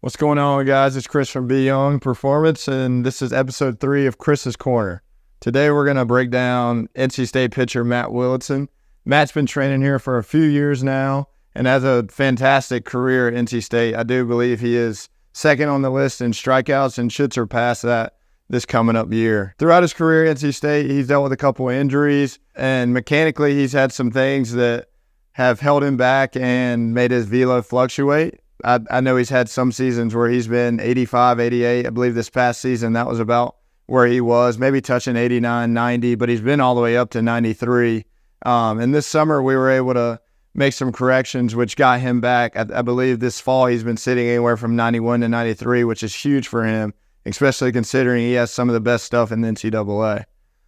What's going on, guys? It's Chris from Be Young Performance, and this is episode 3 of Chris's Corner. Today, we're going to break down NC State pitcher Matt Willadsen. Matt's been training here for a few years now and has a fantastic career at NC State. I do believe he is second on the list in strikeouts and should surpass that this coming up year. Throughout his career at NC State, he's dealt with a couple of injuries, and mechanically, he's had some things that have held him back and made his velo fluctuate. I know he's had some seasons where he's been 85, 88. I believe this past season that was about where he was, maybe touching 89, 90, but he's been all the way up to 93. And this summer we were able to make some corrections, which got him back. I believe this fall he's been sitting anywhere from 91 to 93, which is huge for him, especially considering he has some of the best stuff in the NCAA.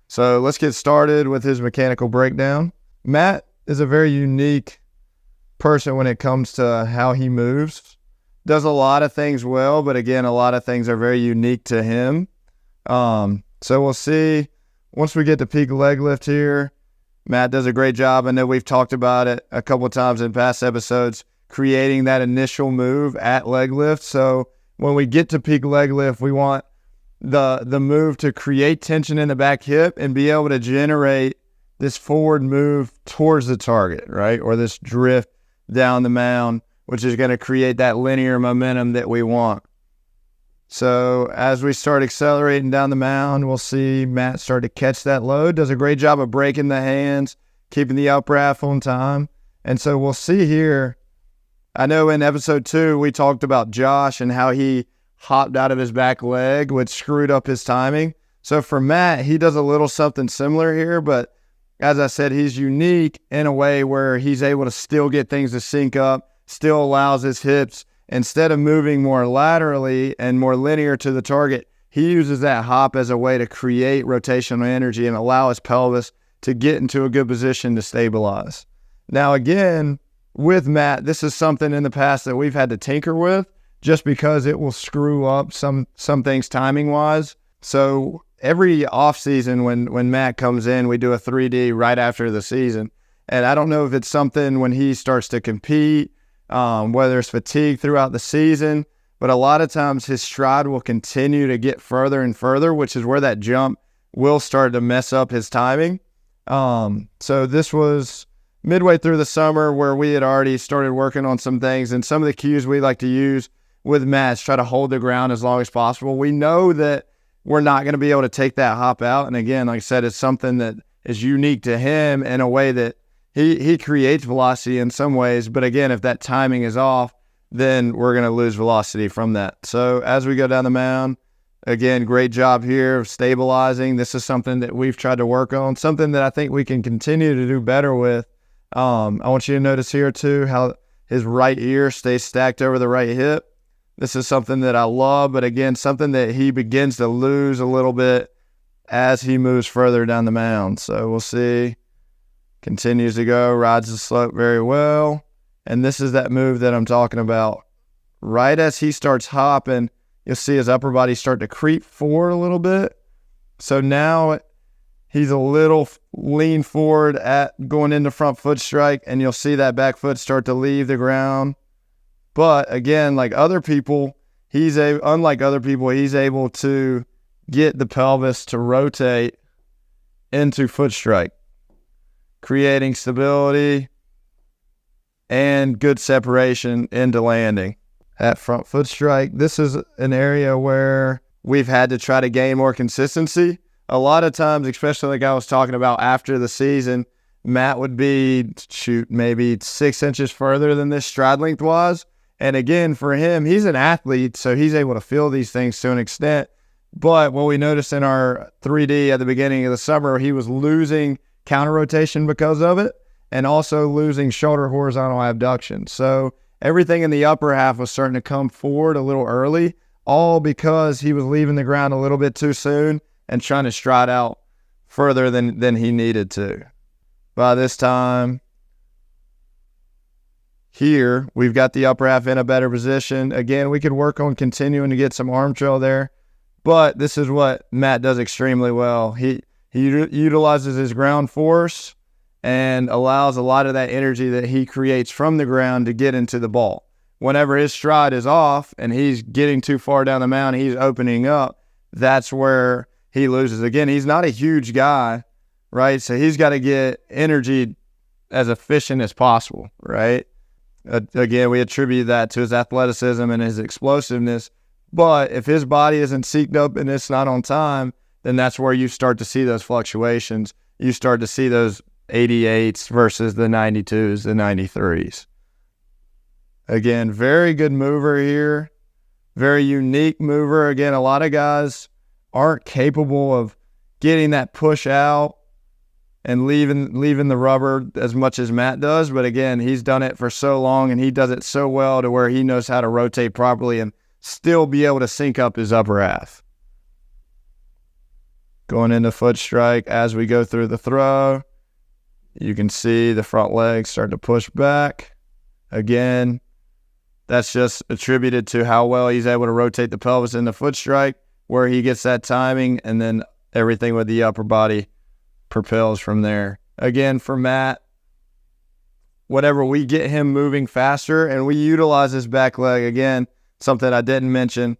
So let's get started with his mechanical breakdown. Matt is a very unique person when it comes to how he moves. Does a lot of things well, but again, a lot of things are very unique to him. So we'll see once we get to peak leg lift here. Matt does a great job. I know we've talked about it a couple of times in past episodes, creating that initial move at leg lift. So when we get to peak leg lift, we want the move to create tension in the back hip and be able to generate this forward move towards the target, right? Or this drift down the mound, which is going to create that linear momentum that we want. So as we start accelerating down the mound, we'll see Matt start to catch that load. Does a great job of breaking the hands, keeping the upper half on time. And so we'll see here. I know in episode 2, we talked about Josh and how he hopped out of his back leg, which screwed up his timing. So for Matt, he does a little something similar here, but as I said, he's unique in a way where he's able to still get things to sync up, still allows his hips, instead of moving more laterally and more linear to the target, he uses that hop as a way to create rotational energy and allow his pelvis to get into a good position to stabilize. Now, again, with Matt, this is something in the past that we've had to tinker with just because it will screw up some things timing-wise. So every offseason when Matt comes in, we do a 3D right after the season. And I don't know if it's something when he starts to compete, whether it's fatigue throughout the season, but a lot of times his stride will continue to get further and further, which is where that jump will start to mess up his timing. So this was midway through the summer where we had already started working on some things, and some of the cues we like to use with Matt is try to hold the ground as long as possible. We know that we're not going to be able to take that hop out. And again, like I said, it's something that is unique to him in a way that he creates velocity in some ways. But again, if that timing is off, then we're going to lose velocity from that. So as we go down the mound, again, great job here of stabilizing. This is something that we've tried to work on, something that I think we can continue to do better with. I want you to notice here too how his right ear stays stacked over the right hip. This is something that I love, but again, something that he begins to lose a little bit as he moves further down the mound. So we'll see. Continues to go, rides the slope very well. And this is that move that I'm talking about. Right as he starts hopping, you'll see his upper body start to creep forward a little bit. So now he's a little lean forward at going into front foot strike, and you'll see that back foot start to leave the ground. But again, like other people, unlike other people, he's able to get the pelvis to rotate into foot strike, creating stability and good separation into landing. At front foot strike, this is an area where we've had to try to gain more consistency. A lot of times, especially like I was talking about after the season, Matt would be, maybe 6 inches further than this stride length was. And again, for him, he's an athlete, so he's able to feel these things to an extent. But what we noticed in our 3D at the beginning of the summer, he was losing counter rotation because of it, and also losing shoulder horizontal abduction. So everything in the upper half was starting to come forward a little early, all because he was leaving the ground a little bit too soon and trying to stride out further than he needed to. By this time, here, we've got the upper half in a better position. Again, we could work on continuing to get some arm trail there, but this is what Matt does extremely well. He utilizes his ground force and allows a lot of that energy that he creates from the ground to get into the ball, whenever his stride is off and he's getting too far down the mound, he's opening up, that's where he loses. Again, he's not a huge guy, right? So he's got to get energy as efficient as possible, right? Again, we attribute that to his athleticism and his explosiveness. But if his body isn't synced up and it's not on time, then that's where you start to see those fluctuations. You start to see those 88s versus the 92s, the 93s. Again, very good mover here. Very unique mover. Again, a lot of guys aren't capable of getting that push out and leaving the rubber as much as Matt does. But again, he's done it for so long and he does it so well to where he knows how to rotate properly and still be able to sync up his upper half. Going into foot strike as we go through the throw, you can see the front legs start to push back. Again, that's just attributed to how well he's able to rotate the pelvis in the foot strike, where he gets that timing, and then everything with the upper body propels from there. Again, for Matt, whenever we get him moving faster and we utilize his back leg, again, something I didn't mention,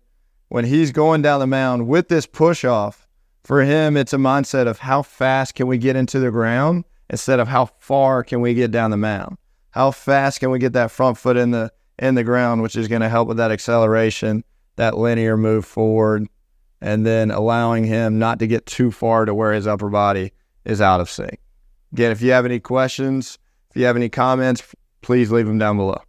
when he's going down the mound with this push off, for him, it's a mindset of how fast can we get into the ground instead of how far can we get down the mound. How fast can we get that front foot in the ground, which is going to help with that acceleration, that linear move forward, and then allowing him not to get too far to where his upper body is out of sync. Again, if you have any questions, if you have any comments, please leave them down below.